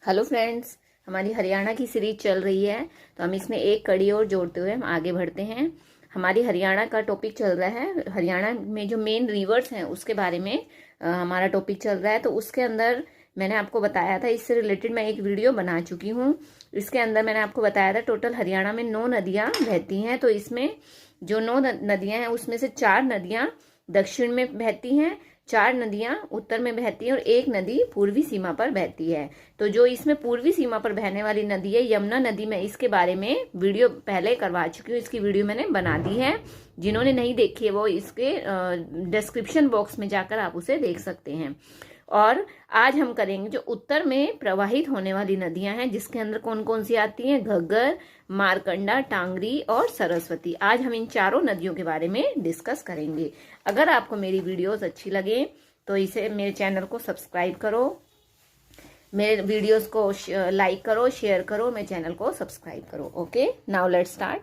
Hello friends, हमारी हरियाणा की series चल रही है। तो हम इसमें एक कड़ी और जोड़ते हुए हम आगे बढ़ते हैं। हमारी हरियाणा का टॉपिक चल रहा है, हरियाणा में जो मेन रिवर्स हैं उसके बारे में हमारा टॉपिक चल रहा है। तो उसके अंदर मैंने आपको बताया था, इससे रिलेटेड मैं एक वीडियो बना चुकी हूँ। इसके अंदर मैंने आपको बताया था टोटल हरियाणा में 9 नदियाँ बहती हैं। तो इसमें जो 9 नदियाँ हैं उसमें से 4 नदियाँ दक्षिण में बहती हैं, 4 नदियां उत्तर में बहती हैं और एक नदी पूर्वी सीमा पर बहती है। तो जो इसमें पूर्वी सीमा पर बहने वाली नदी है यमुना नदी, मैं इसके बारे में वीडियो पहले करवा चुकी हूँ। इसकी वीडियो मैंने बना दी है, जिन्होंने नहीं देखी है वो इसके डिस्क्रिप्शन बॉक्स में जाकर आप उसे देख सकते हैं। और आज हम करेंगे जो उत्तर में प्रवाहित होने वाली नदियां हैं, जिसके अंदर कौन कौन सी आती हैं, घग्गर, मारकंडा, टांगरी और सरस्वती। आज हम इन चारों नदियों के बारे में डिस्कस करेंगे। अगर आपको मेरी वीडियोस अच्छी लगे तो इसे मेरे चैनल को सब्सक्राइब करो, मेरे वीडियोस को लाइक करो, शेयर करो, मेरे चैनल को सब्सक्राइब करो। Okay, now let's start.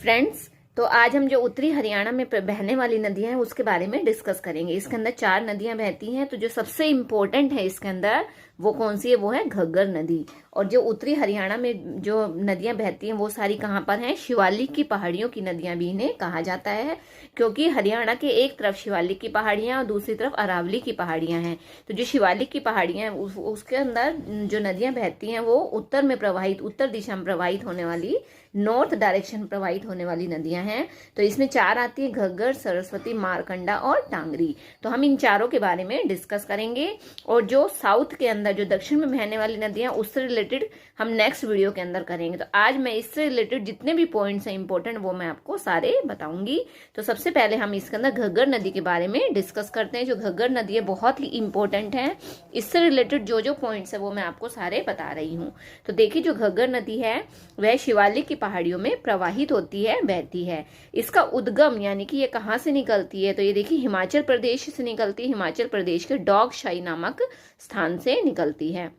Friends, तो आज हम जो उत्तरी हरियाणा में बहने वाली नदियां हैं उसके बारे में डिस्कस करेंगे। इसके अंदर 4 नदियां बहती हैं। तो जो सबसे इंपॉर्टेंट है इसके अंदर वो कौन सी है, वो है घग्गर नदी। और जो उत्तरी हरियाणा में जो नदियां बहती हैं वो सारी कहाँ पर हैं, शिवालिक की पहाड़ियों की नदियां भी इन्हें कहा जाता है, क्योंकि हरियाणा के एक तरफ शिवालिक की पहाड़ियां और दूसरी तरफ अरावली की पहाड़ियां हैं। तो जो शिवालिक की पहाड़ियां हैं उसके अंदर जो नदियां बहती हैं वो उत्तर में प्रवाहित, उत्तर दिशा में प्रवाहित होने वाली, नॉर्थ डायरेक्शन प्रवाहित होने वाली नदियां हैं। तो इसमें 4 आती है, घग्गर, सरस्वती, मारकंडा और टांगरी। तो हम इन चारों के बारे में डिस्कस करेंगे। और जो साउथ के अंदर जो दक्षिण में बहने वाली नदियां उससे रिलेटेड हम नेक्स्ट वीडियो के अंदर करेंगे। तो आज मैं इससे रिलेटेड जितने भी पॉइंट्स हैं इंपॉर्टेंट वो मैं आपको सारे बताऊंगी। तो सबसे पहले हम इसके अंदर घग्गर नदी के बारे में डिस्कस करते हैं। जो घग्गर नदी है बहुत ही इंपॉर्टेंट है, इससे रिलेटेड जो जो पॉइंट्स है वो मैं आपको सारे बता रही हूँ। तो देखिए, जो घग्गर नदी है वह शिवालिक की पहाड़ियों में प्रवाहित होती है, बहती है। इसका उद्गम यानी कि ये कहाँ से निकलती है, तो ये देखिए हिमाचल प्रदेश से निकलती है। हिमाचल प्रदेश के डॉगशाई नामक स्थान से निकलती है।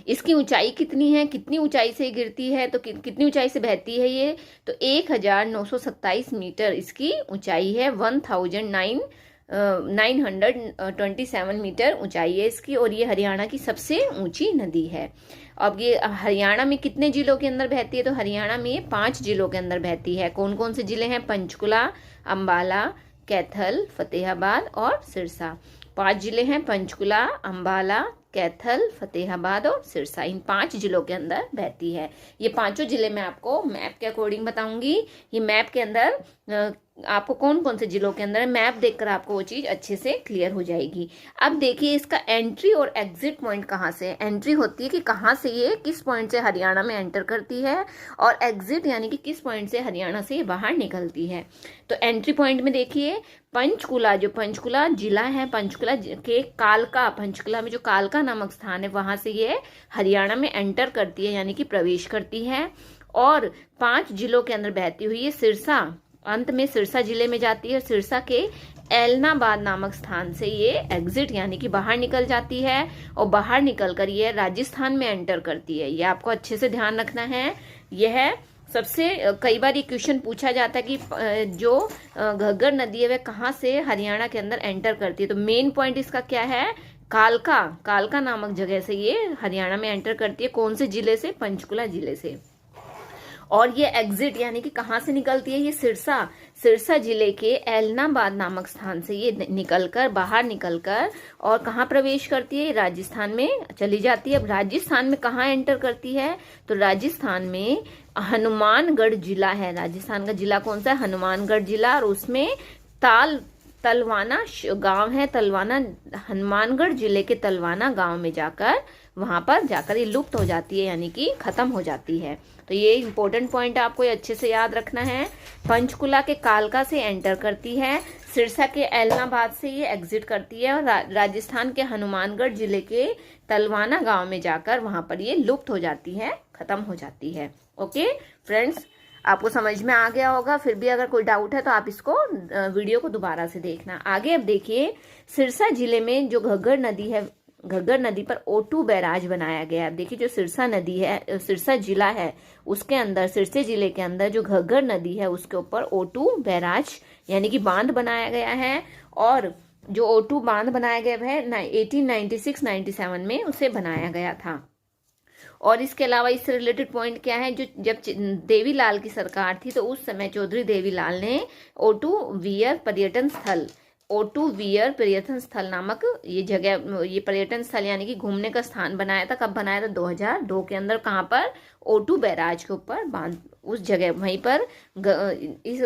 इसकी ऊंचाई कितनी है, कितनी ऊंचाई से गिरती है, तो कितनी ऊंचाई से बहती है ये, तो 1927 मीटर इसकी ऊंचाई है। 1927 मीटर ऊंचाई है इसकी। और ये हरियाणा की सबसे ऊंची नदी है। अब ये हरियाणा में कितने जिलों के अंदर बहती है, तो हरियाणा में ये 5 जिलों के अंदर बहती है। कौन कौन से जिले हैं, पंचकुला, अंबाला, कैथल, फतेहाबाद और सिरसा। 5 जिले हैं, पंचकुला, अंबाला, कैथल, फतेहाबाद और सिरसा। इन 5 जिलों के अंदर बहती है। ये पांचों जिले मैं आपको मैप के अकॉर्डिंग बताऊंगी। ये मैप के अंदर आपको कौन कौन से जिलों के अंदर है, मैप देखकर आपको वो चीज अच्छे से क्लियर हो जाएगी। अब देखिए, इसका एंट्री और एग्जिट पॉइंट कहाँ से है। एंट्री होती है कि कहाँ से ये किस पॉइंट से हरियाणा में एंटर करती है, और एग्जिट यानी कि किस पॉइंट से हरियाणा से ये बाहर निकलती है। तो एंट्री पॉइंट में देखिए, पंचकुला, जो पंचकुला जिला है, पंचकुला के कालका, पंचकुला में जो कालका नामक स्थान है वहां से ये हरियाणा में एंटर करती है, यानी कि प्रवेश करती है। और 5 जिलों के अंदर बहती हुई ये सिरसा, अंत में सिरसा जिले में जाती है। सिरसा के एलनाबाद नामक स्थान से ये एग्जिट यानी कि बाहर निकल जाती है, और बाहर निकलकर ये राजस्थान में एंटर करती है। ये आपको अच्छे से ध्यान रखना है। यह सबसे कई बार ये क्वेश्चन पूछा जाता है कि जो घग्गर नदी है वह कहाँ से हरियाणा के अंदर एंटर करती है। तो मेन पॉइंट इसका क्या है, कालका, कालका नामक जगह से ये हरियाणा में एंटर करती है। कौन से जिले से, पंचकुला जिले से। और ये एग्जिट यानी कि कहाँ से निकलती है, ये सिरसा, सिरसा जिले के एलनाबाद नामक स्थान से ये निकलकर, बाहर निकलकर और कहाँ प्रवेश करती है, राजस्थान में चली जाती है। अब राजस्थान में कहाँ एंटर करती है, तो राजस्थान में हनुमानगढ़ जिला है। राजस्थान का जिला कौन सा है, हनुमानगढ़ जिला। और उसमें तलवाना गांव है, तलवाना, हनुमानगढ़ जिले के तलवाना गांव में जाकर, वहां पर जाकर ये लुप्त हो जाती है, यानी कि खत्म हो जाती है। तो ये इंपॉर्टेंट पॉइंट आपको ये अच्छे से याद रखना है। पंचकुला के कालका से एंटर करती है, सिरसा के एलनाबाद से ये एग्जिट करती है, और राजस्थान के हनुमानगढ़ जिले के तलवाना गांव में जाकर वहां पर ये लुप्त हो जाती है, खत्म हो जाती है। ओके फ्रेंड्स, आपको समझ में आ गया होगा। फिर भी अगर कोई डाउट है तो आप इसको वीडियो को दोबारा से देखना। आगे अब देखिए, सिरसा जिले में जो घग्गर नदी है घग्गर नदी पर O2 बैराज बनाया गया। देखिए जो सिरसा नदी है, सिरसा जिला है, उसके अंदर, सिरसे जिले के अंदर जो घग्गर नदी है उसके ऊपर O2 बैराज यानी कि बांध बनाया गया है। और जो O2 बांध बनाया गया है 1896-97 में उसे बनाया गया था। और इसके अलावा इससे रिलेटेड पॉइंट क्या है, जो जब देवीलाल की सरकार थी तो उस समय चौधरी देवीलाल ने O2 वियर पर्यटन स्थल नामक ये जगह, ये पर्यटन स्थल यानी कि घूमने का स्थान बनाया था। कब बनाया था? 2002 के अंदर। कहाँ पर? O2 बैराज के ऊपर बांध, उस जगह वहीं पर इस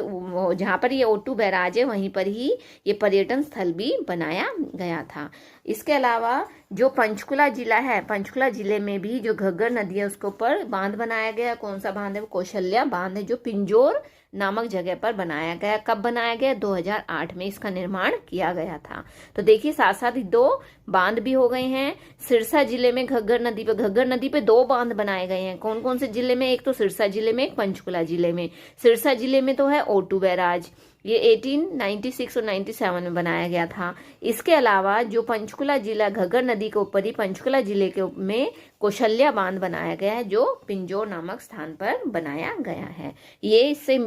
जहाँ पर ये O2 बैराज है वहीं पर ही ये पर्यटन स्थल भी बनाया गया था। इसके अलावा जो पंचकुला जिला है, पंचकुला जिले में भी जो घग्गर नदी है उसके ऊपर बांध बनाया गया। कौन सा बांध है? कौशल्या बांध है, जो पिंजोर नामक जगह पर बनाया गया। कब बनाया गया? 2008 में इसका निर्माण किया गया था। तो देखिए साथ साथ ही 2 बांध भी हो गए हैं। सिरसा जिले में घग्गर नदी पे 2 बांध बनाए गए हैं। कौन कौन से जिले में? एक तो सिरसा जिले में, एक पंचकुला जिले में। सिरसा जिले में तो है O2 बैराज, ये 1896 और 97 में बनाया गया था। इसके अलावा जो पंचकुला जिला, घग्गर नदी के ऊपर ही पंचकुला जिले के में कौशल्या बांध बनाया गया है, जो पिंजोर नामक स्थान पर बनाया गया है। ये इससे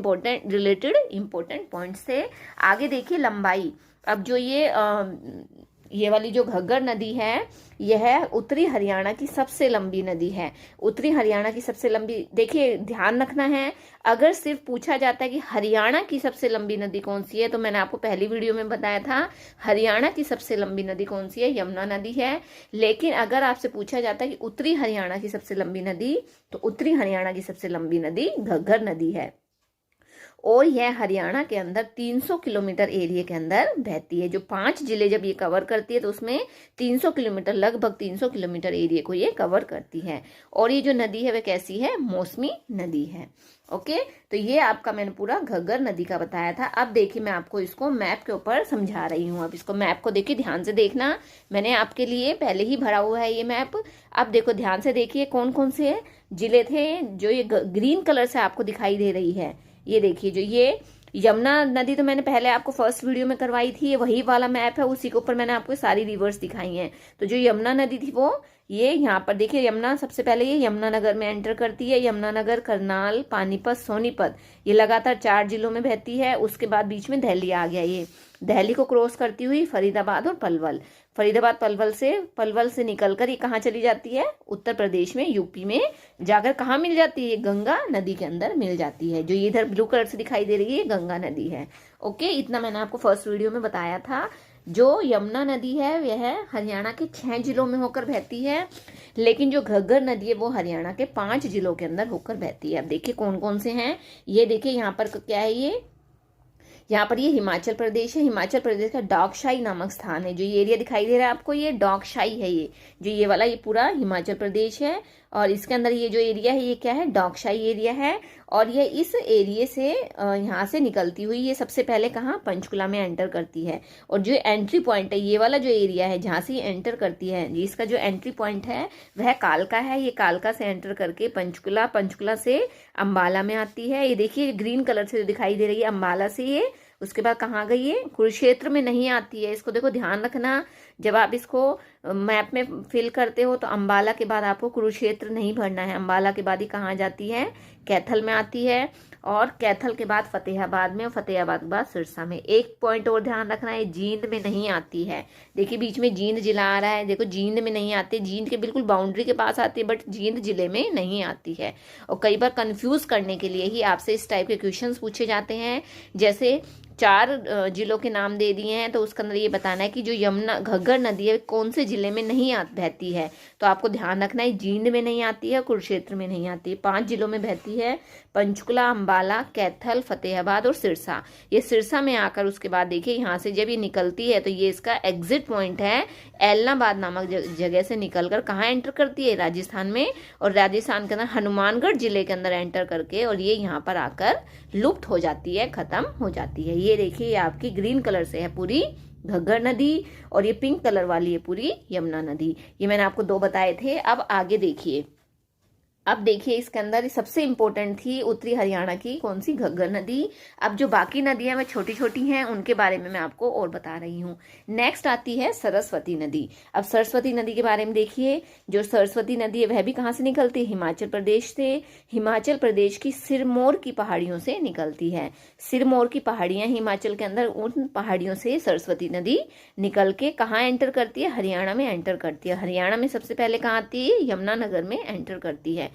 रिलेटेड इंपॉर्टेंट पॉइंट्स थे। आगे देखिए लंबाई। अब जो ये वाली जो घग्गर नदी है, यह उत्तरी हरियाणा की सबसे लंबी नदी है। उत्तरी हरियाणा की सबसे लंबी, देखिए ध्यान रखना है, अगर सिर्फ पूछा जाता है कि हरियाणा की सबसे लंबी नदी कौन सी है, तो मैंने आपको पहली वीडियो में बताया था हरियाणा की सबसे लंबी नदी कौन सी है, यमुना नदी है। लेकिन अगर आपसे पूछा जाता है कि उत्तरी हरियाणा की सबसे लंबी नदी, तो उत्तरी हरियाणा की सबसे लंबी नदी घग्गर नदी है। और यह हरियाणा के अंदर 300 किलोमीटर एरिया के अंदर बहती है। जो 5 जिले जब ये कवर करती है तो उसमें 300 किलोमीटर, लगभग 300 किलोमीटर एरिया को ये कवर करती है। और ये जो नदी है वह कैसी है? मौसमी नदी है। ओके, तो ये आपका मैंने पूरा घग्गर नदी का बताया था। अब देखिए मैं आपको इसको मैप के ऊपर समझा रही हूँ। अब इसको मैप को देखिए, ध्यान से देखना, मैंने आपके लिए पहले ही भरा हुआ है ये मैप। अब देखो ध्यान से देखिए कौन कौन से जिले थे जो ये ग्रीन कलर से आपको दिखाई दे रही है। ये देखिए जो ये यमुना नदी तो मैंने पहले आपको फर्स्ट वीडियो में करवाई थी, ये वही वाला मैप है, उसी के ऊपर मैंने आपको सारी रिवर्स दिखाई हैं। तो जो यमुना नदी थी वो ये यहाँ पर देखिए, यमुना सबसे पहले ये यमुनानगर में एंटर करती है। यमुनानगर, करनाल, पानीपत, सोनीपत, ये लगातार 4 जिलों में बहती है। उसके बाद बीच में दिल्ली आ गया। ये दिल्ली को क्रॉस करती हुई फरीदाबाद और पलवल, फरीदाबाद पलवल से निकलकर ये कहाँ चली जाती है? उत्तर प्रदेश में, यूपी में जाकर कहाँ मिल जाती है? गंगा नदी के अंदर मिल जाती है। जो ये इधर ब्लू कलर से दिखाई दे रही है गंगा नदी है। ओके, इतना मैंने आपको फर्स्ट वीडियो में बताया था। जो यमुना नदी है वह हरियाणा के 6 जिलों में होकर बहती है, लेकिन जो घग्गर नदी है वो हरियाणा के 5 जिलों के अंदर होकर बहती है। अब देखिए कौन कौन से हैं। ये देखिए यहाँ पर क्या है, ये यहाँ पर ये हिमाचल प्रदेश है। हिमाचल प्रदेश का डॉगशाई नामक स्थान है। जो ये एरिया दिखाई दे रहा है आपको, ये डॉगशाई है। ये जो ये वाला, ये पूरा हिमाचल प्रदेश है। और इसके अंदर ये जो एरिया है ये क्या है? डॉगशाई एरिया है। और ये इस एरिया से यहाँ से निकलती हुई ये सबसे पहले कहाँ? पंचकुला में एंटर करती है। और जो एंट्री पॉइंट है, ये वाला जो एरिया है जहाँ से ये एंटर करती है, इसका जो एंट्री पॉइंट है वह कालका है। ये कालका से एंटर करके पंचकुला से अंबाला में आती है। ये देखिए ग्रीन कलर से दिखाई दे रही है अंबाला से ये। उसके बाद कहाँ गई है? कुरुक्षेत्र में नहीं आती है। इसको देखो ध्यान रखना, जब आप इसको मैप में फिल करते हो तो अंबाला के बाद आपको कुरुक्षेत्र नहीं भरना है। अंबाला के बाद ही कहाँ जाती है? कैथल में आती है। और कैथल के बाद फतेहाबाद में, और फतेहाबाद के बाद सिरसा में। एक पॉइंट और ध्यान रखना है, जींद में नहीं आती है। देखिए बीच में जींद जिला आ रहा है, देखो जींद में नहीं आती। जींद के बिल्कुल बाउंड्री के पास आती है, बट जींद जिले में नहीं आती है। और कई बार कंफ्यूज करने के लिए ही आपसे इस टाइप के क्वेश्चंस पूछे जाते हैं। जैसे 4 जिलों के नाम दे दिए हैं, तो उसके अंदर ये बताना है कि जो यमुना घग्गर नदी है कौन से जिले में नहीं बहती है। तो आपको ध्यान रखना है, जींद में नहीं आती है, कुरुक्षेत्र में नहीं आती है। 5 जिलों में बहती है, पंचकुला, अंबाला, कैथल, फतेहाबाद और सिरसा। ये सिरसा में आकर उसके बाद देखिए यहाँ से जब ये निकलती है तो ये इसका एग्जिट पॉइंट है। एलनाबाद नामक जगह से निकलकर कहाँ एंटर करती है? राजस्थान में। और राजस्थान के अंदर हनुमानगढ़ जिले के अंदर एंटर करके और ये यहाँ पर आकर लुप्त हो जाती है, खत्म हो जाती है। ये देखिए ये आपकी ग्रीन कलर से है पूरी घग्गर नदी, और ये पिंक कलर वाली है पूरी यमुना नदी। ये मैंने आपको 2 बताए थे। अब आगे देखिए, अब देखिए इसके अंदर सबसे इंपॉर्टेंट थी उत्तरी हरियाणा की कौन सी, घग्गर नदी। अब जो बाकी नदियां वे छोटी छोटी हैं, उनके बारे में मैं आपको और बता रही हूँ। नेक्स्ट आती है सरस्वती नदी। अब सरस्वती नदी के बारे में देखिए, जो सरस्वती नदी है वह भी कहाँ से निकलती है, हिमाचल प्रदेश से। हिमाचल प्रदेश की सिरमौर की पहाड़ियों से निकलती है। सिरमौर की पहाड़ियां हिमाचल के अंदर, उन पहाड़ियों से सरस्वती नदी निकल के कहाँ एंटर करती है, हरियाणा में एंटर करती है। हरियाणा में सबसे पहले कहाँ आती है, यमुनानगर में एंटर करती है।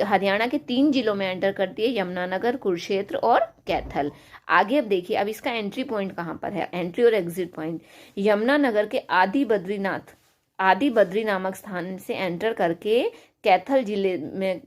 हरियाणा के 3 जिलों में एंटर करती है, यमुनानगर, कुरुक्षेत्र और कैथल। आगे अब देखिए, अब इसका एंट्री पॉइंट कहाँ पर है, एंट्री और एग्जिट पॉइंट। यमुनानगर के आदि बद्री नामक स्थान से एंटर करके कैथल जिले में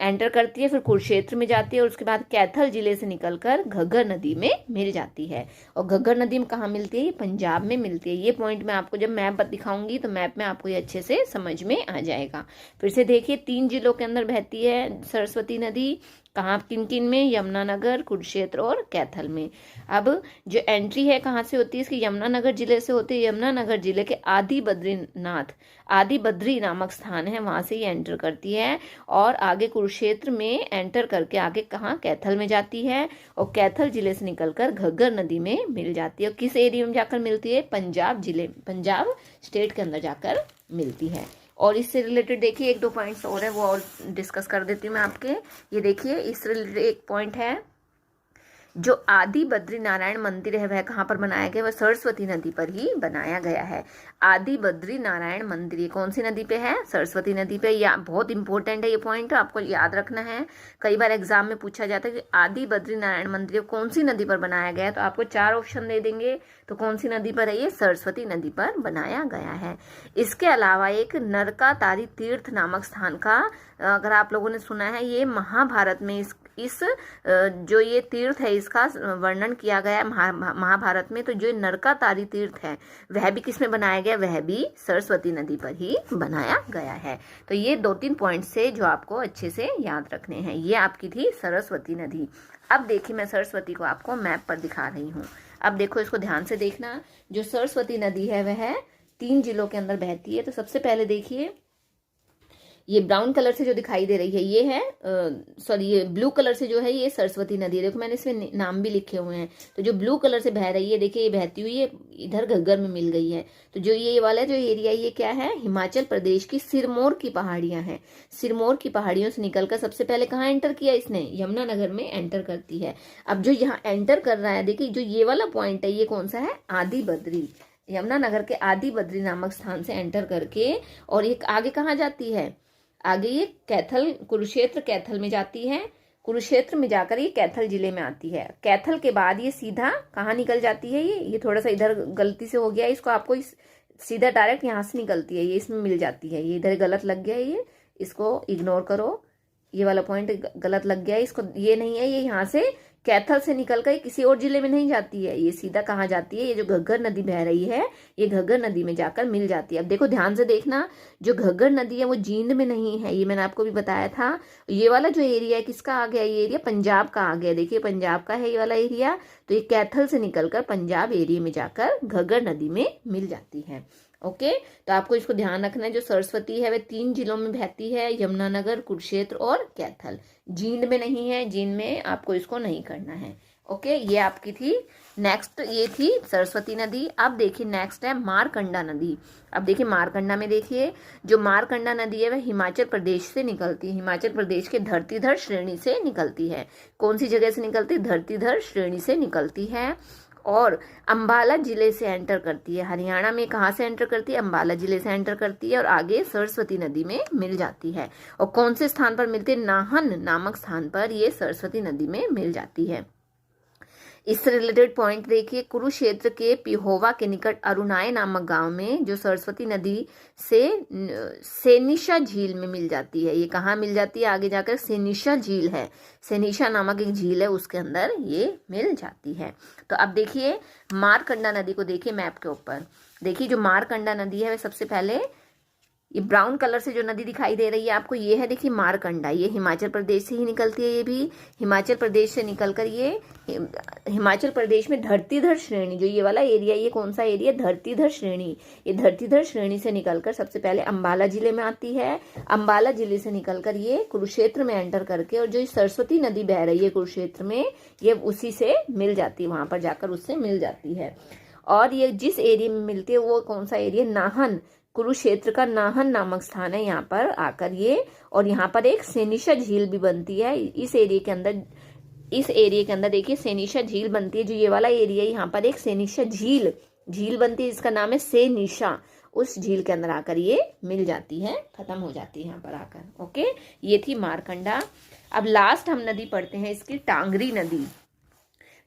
एंटर करती है, फिर कुरुक्षेत्र में जाती है और उसके बाद कैथल जिले से निकलकर घग्गर नदी में मिल जाती है। और घग्गर नदी में कहाँ मिलती है, ये पंजाब में मिलती है। ये पॉइंट मैं आपको जब मैप दिखाऊंगी तो मैप में आपको ये अच्छे से समझ में आ जाएगा। फिर से देखिए, 3 जिलों के अंदर बहती है सरस्वती नदी। कहाँ, किन किन में, यमुनानगर, कुरुक्षेत्र और कैथल में। अब जो एंट्री है कहाँ से होती है इसकी, यमुनानगर जिले से होती है। यमुनानगर जिले के आदि बद्री नामक स्थान है, वहां से ये एंटर करती है और आगे कुरुक्षेत्र में एंटर करके आगे कहाँ, कैथल में जाती है और कैथल जिले से निकलकर घग्गर नदी में मिल जाती है। और किस एरिया में जाकर मिलती है, पंजाब स्टेट के अंदर जाकर मिलती है। और इससे रिलेटेड देखिए 1-2 पॉइंट्स और है, वो और डिस्कस कर देती हूँ मैं आपके। ये देखिए, इससे रिलेटेड एक पॉइंट है, जो आदि बद्री नारायण मंदिर है वह कहाँ पर बनाया गया, वह सरस्वती नदी पर ही बनाया गया है। आदि बद्री नारायण मंदिर ये कौन सी नदी पे है, सरस्वती नदी पे। या बहुत इंपॉर्टेंट है ये पॉइंट, आपको याद रखना है। कई बार एग्जाम में पूछा जाता है कि आदि बद्री नारायण मंदिर कौन सी नदी पर बनाया गया है, तो आपको 4 ऑप्शन दे देंगे। तो कौन सी नदी पर है, ये सरस्वती नदी पर बनाया गया है। इसके अलावा एक नरकातारी तीर्थ नामक स्थान का, अगर आप लोगों ने सुना है, ये महाभारत में इस जो ये तीर्थ है इसका वर्णन किया गया है महाभारत में। तो जो नरकातारी तीर्थ है वह भी किस में बनाया गया, वह भी सरस्वती नदी पर ही बनाया गया है। तो ये 2-3 पॉइंट से जो आपको अच्छे से याद रखने हैं। ये आपकी थी सरस्वती नदी। अब देखिए, मैं सरस्वती को आपको मैप पर दिखा रही हूँ। अब देखो, इसको ध्यान से देखना। जो सरस्वती नदी है वह 3 जिलों के अंदर बहती है। तो सबसे पहले देखिए, ये ब्राउन कलर से जो दिखाई दे रही है ये है, ये ब्लू कलर से जो है ये सरस्वती नदी है। देखो मैंने इसमें नाम भी लिखे हुए हैं। तो जो ब्लू कलर से बह रही है, देखिए ये बहती हुई है इधर घग्गर में मिल गई है। तो जो ये वाला जो एरिया, ये क्या है, हिमाचल प्रदेश की सिरमौर की पहाड़ियां हैं। सिरमौर की पहाड़ियों से निकलकर सबसे पहले कहाँ एंटर किया इसने, यमुनानगर में एंटर करती है। अब जो यहाँ एंटर कर रहा है, देखिए जो ये वाला पॉइंट है, ये कौन सा है, आदि बद्री। यमुनानगर के आदि बद्री नामक स्थान से एंटर करके और ये आगे कहाँ जाती है, आगे ये कैथल, कुरुक्षेत्र कैथल में जाती है। कुरुक्षेत्र में जाकर ये कैथल जिले में आती है। कैथल के बाद ये सीधा कहाँ निकल जाती है, ये थोड़ा सा इधर गलती से हो गया, इसको आपको सीधा डायरेक्ट यहाँ से निकलती है, ये इसमें मिल जाती है। ये इधर गलत लग गया, ये इसको इग्नोर करो, ये वाला पॉइंट गलत लग गया, इसको ये नहीं है। ये यहाँ से कैथल से निकलकर किसी और जिले में नहीं जाती है, ये सीधा कहाँ जाती है, ये जो घग्गर नदी बह रही है ये घग्गर नदी में जाकर मिल जाती है। अब देखो ध्यान से देखना, जो घग्गर नदी है वो जींद में नहीं है, ये मैंने आपको भी बताया था। ये वाला जो एरिया है किसका आ गया, ये एरिया पंजाब का आ गया। देखिए पंजाब का है ये वाला एरिया। तो ये कैथल से निकलकर पंजाब एरिया में जाकर घग्गर नदी में मिल जाती है। ओके, तो आपको इसको ध्यान रखना है। जो सरस्वती है वह 3 जिलों में बहती है, यमुनानगर, कुरुक्षेत्र और कैथल। जींद में नहीं है, जींद में आपको इसको नहीं करना है। ओके, ये आपकी थी नेक्स्ट, ये थी सरस्वती नदी। अब देखिए नेक्स्ट है मारकंडा नदी। अब देखिए मारकंडा में देखिए, जो मारकंडा नदी है वह हिमाचल प्रदेश से निकलती है। हिमाचल प्रदेश के धरतीधर श्रेणी से निकलती है। कौन सी जगह से निकलती है, धरतीधर श्रेणी से निकलती है और अंबाला जिले से एंटर करती है। हरियाणा में कहाँ से एंटर करती है, अंबाला जिले से एंटर करती है और आगे सरस्वती नदी में मिल जाती है। और कौन से स्थान पर मिलती है, नाहन नामक स्थान पर ये सरस्वती नदी में मिल जाती है। इससे रिलेटेड पॉइंट देखिए, कुरुक्षेत्र के पिहोवा के निकट अरुणाई नामक गांव में जो सरस्वती नदी से सेनिशा झील में मिल जाती है। ये कहाँ मिल जाती है, आगे जाकर सेनिशा झील है, सेनिशा नामक एक झील है, उसके अंदर ये मिल जाती है। तो अब देखिए मारकंडा नदी को देखिए मैप के ऊपर। देखिए जो मारकंडा नदी है वह सबसे पहले ये ब्राउन कलर से जो नदी दिखाई दे रही है आपको, ये है देखिए मारकंडा। ये हिमाचल प्रदेश से ही निकलती है। ये भी हिमाचल प्रदेश से निकलकर ये हिमाचल प्रदेश में धरतीधर श्रेणी, जो ये वाला एरिया, ये कौन सा एरिया, धरतीधर श्रेणी, ये धरतीधर श्रेणी से निकलकर सबसे पहले अंबाला जिले में आती है। अंबाला जिले से निकलकर ये कुरुक्षेत्र में एंटर करके, और जो सरस्वती नदी बह रही है कुरुक्षेत्र में, ये उसी से मिल जाती है, वहां पर जाकर उससे मिल जाती है। और ये जिस एरिया में मिलती है वो कौन सा एरिया, नाहन, कुरुक्षेत्र का नाहन नामक स्थान है यहाँ पर आकर ये। और यहाँ पर एक सेनिशा झील भी बनती है इस एरिया के अंदर। इस एरिया के अंदर देखिए सेनिशा झील बनती है, जो ये वाला एरिया है, यहाँ पर एक सेनिशा झील बनती है, इसका नाम है सेनिशा। उस झील के अंदर आकर ये मिल जाती है, खत्म हो जाती है यहाँ पर आकर। ओके, ये थी मारकंडा। अब लास्ट हम नदी पढ़ते हैं इसकी, टांगरी नदी।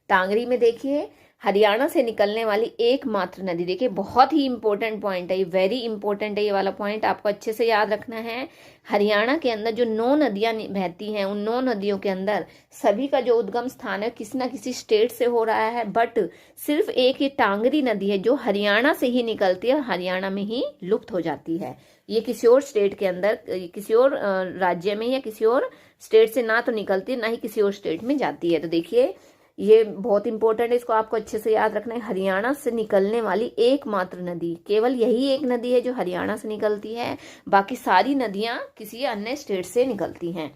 टांगरी में देखिए हरियाणा से निकलने वाली एकमात्र नदी, देखिए बहुत ही इंपॉर्टेंट पॉइंट है ये, वेरी इंपॉर्टेंट है ये वाला पॉइंट, आपको अच्छे से याद रखना है। हरियाणा के अंदर जो 9 नदियां बहती हैं, उन 9 नदियों के अंदर सभी का जो उद्गम स्थान है किसी ना किसी स्टेट से हो रहा है, बट सिर्फ एक ये टांगरी नदी है जो हरियाणा से ही निकलती है, हरियाणा में ही लुप्त हो जाती है। ये किसी और स्टेट के अंदर, किसी और राज्य में या किसी और स्टेट से ना तो निकलती है, ना ही किसी और स्टेट में जाती है। तो देखिए ये बहुत इंपॉर्टेंट है, इसको आपको अच्छे से याद रखना है। हरियाणा से निकलने वाली एकमात्र नदी, केवल यही एक नदी है जो हरियाणा से निकलती है, बाकी सारी नदियां किसी अन्य स्टेट से निकलती हैं।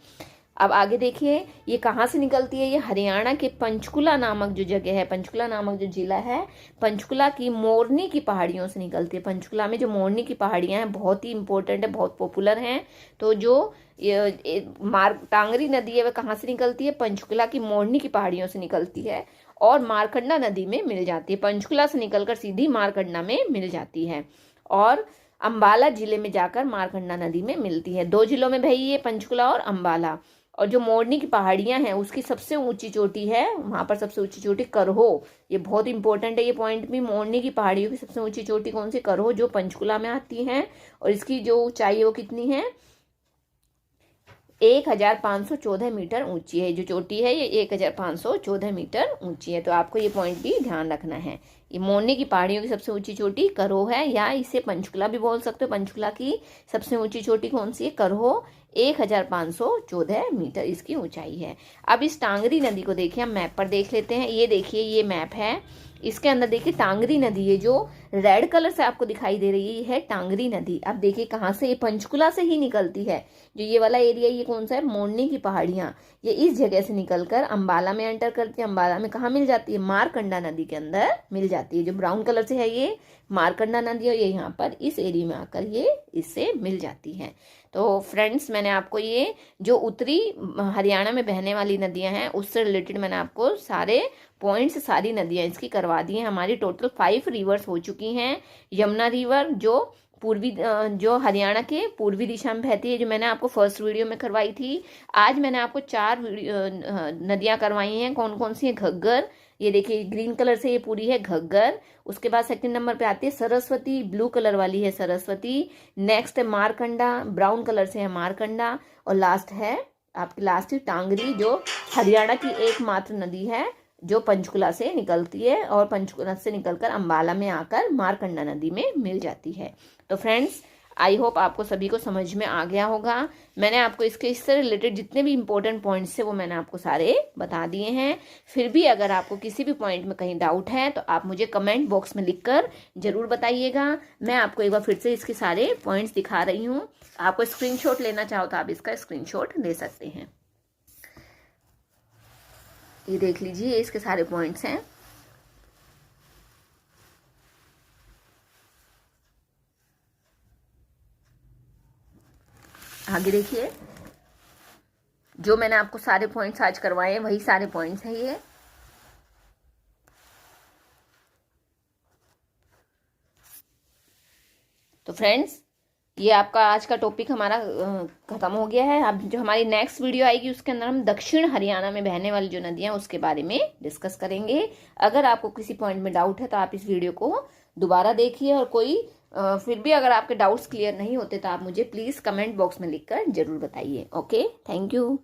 अब आगे देखिए ये कहाँ से निकलती है, ये हरियाणा के पंचकुला नामक जो जगह है, पंचकुला नामक जो जिला है, पंचकुला की मोरनी की पहाड़ियों से निकलती है। पंचकुला में जो मोरनी की पहाड़ियां हैं बहुत ही इंपॉर्टेंट है, बहुत पॉपुलर हैं। तो जो टांगरी नदी है वह कहाँ से निकलती है, पंचकुला की मोरनी की पहाड़ियों से निकलती है और मारकंडा नदी में मिल जाती है। पंचकुला से निकलकर सीधी मारकंडा में मिल जाती है और अंबाला जिले में जाकर मारकंडा नदी में मिलती है। 2 जिलों में भाई ये, पंचकुला और अंबाला। और जो मोरनी की पहाड़ियां हैं उसकी सबसे ऊंची चोटी है, वहां पर सबसे ऊंची चोटी करहो। ये बहुत इंपॉर्टेंट है ये पॉइंट भी, मोरनी की पहाड़ियों की सबसे ऊंची चोटी कौन सी, करहो, जो पंचकुला में आती है। और इसकी जो ऊंचाई है वो कितनी है, 1514 मीटर ऊंची है। जो चोटी है ये 1514 मीटर ऊंची है। तो आपको ये पॉइंट भी ध्यान रखना है। ये मोरनी की पहाड़ियों की सबसे ऊंची चोटी करहो है, या इसे पंचकुला भी बोल सकते हो। पंचकुला की सबसे ऊंची चोटी कौन सी है, करहो, 1514 मीटर इसकी ऊंचाई है। अब इस टांगरी नदी को देखिए हम मैप पर देख लेते हैं। ये देखिए ये मैप है, इसके अंदर देखिए टांगरी नदी है जो रेड कलर से आपको दिखाई दे रही है, टांगरी नदी। अब देखिए कहाँ से, ये पंचकुला से ही निकलती है। जो ये वाला एरिया ये कौन सा है, मोरनी की पहाड़ियां, ये इस जगह से निकलकर अंबाला में एंटर करती है। अंबाला में कहाँ मिल जाती है, मारकंडा नदी के अंदर मिल जाती है। जो ब्राउन कलर से है ये मारकंडा नदी, और ये यहाँ पर इस एरिया में आकर ये इससे मिल जाती है। तो फ्रेंड्स मैंने आपको ये जो उत्तरी हरियाणा में बहने वाली नदियां हैं उससे रिलेटेड मैंने आपको सारे पॉइंट्स, सारी नदियां इसकी करवा दी हैं। हमारी टोटल 5 रिवर्स हो चुकी हैं। यमुना रिवर जो हरियाणा के पूर्वी दिशा में बहती है, जो मैंने आपको फर्स्ट वीडियो में करवाई थी। आज मैंने आपको 4 नदियां करवाई हैं। कौन कौन सी है, घग्गर, ये देखिए ग्रीन कलर से ये पूरी है घग्गर। उसके बाद सेकंड नंबर पे आती है सरस्वती, ब्लू कलर वाली है सरस्वती। नेक्स्ट है मारकंडा, ब्राउन कलर से है मारकंडा। और लास्ट है आपकी लास्ट टांगरी, जो हरियाणा की एकमात्र नदी है जो पंचकुला से निकलती है और पंचकुला से निकलकर अंबाला में आकर मारकंडा नदी में मिल जाती है। तो फ्रेंड्स आई होप आपको सभी को समझ में आ गया होगा। मैंने आपको इससे रिलेटेड जितने भी इंपॉर्टेंट पॉइंट्स थे वो मैंने आपको सारे बता दिए हैं। फिर भी अगर आपको किसी भी पॉइंट में कहीं डाउट है तो आप मुझे कमेंट बॉक्स में लिखकर जरूर बताइएगा। मैं आपको एक बार फिर से इसके सारे पॉइंट्स दिखा रही हूँ। आपको स्क्रीनशॉट लेना चाहो तो आप इसका स्क्रीनशॉट ले सकते हैं। ये देख लीजिए इसके सारे पॉइंट्स हैं। आगे देखिए जो मैंने आपको सारे पॉइंट्स आज करवाए हैं वही सारे पॉइंट्स हैं ये। तो फ्रेंड्स ये आपका आज का टॉपिक हमारा खत्म हो गया है। अब जो हमारी नेक्स्ट वीडियो आएगी उसके अंदर हम दक्षिण हरियाणा में बहने वाली जो नदियां उसके बारे में डिस्कस करेंगे। अगर आपको किसी पॉइंट में डाउट है तो आप इस वीडियो को दोबारा देखिए, और कोई फिर भी अगर आपके डाउट्स क्लियर नहीं होते तो आप मुझे प्लीज कमेंट बॉक्स में लिखकर जरूर बताइए। Okay, thank you.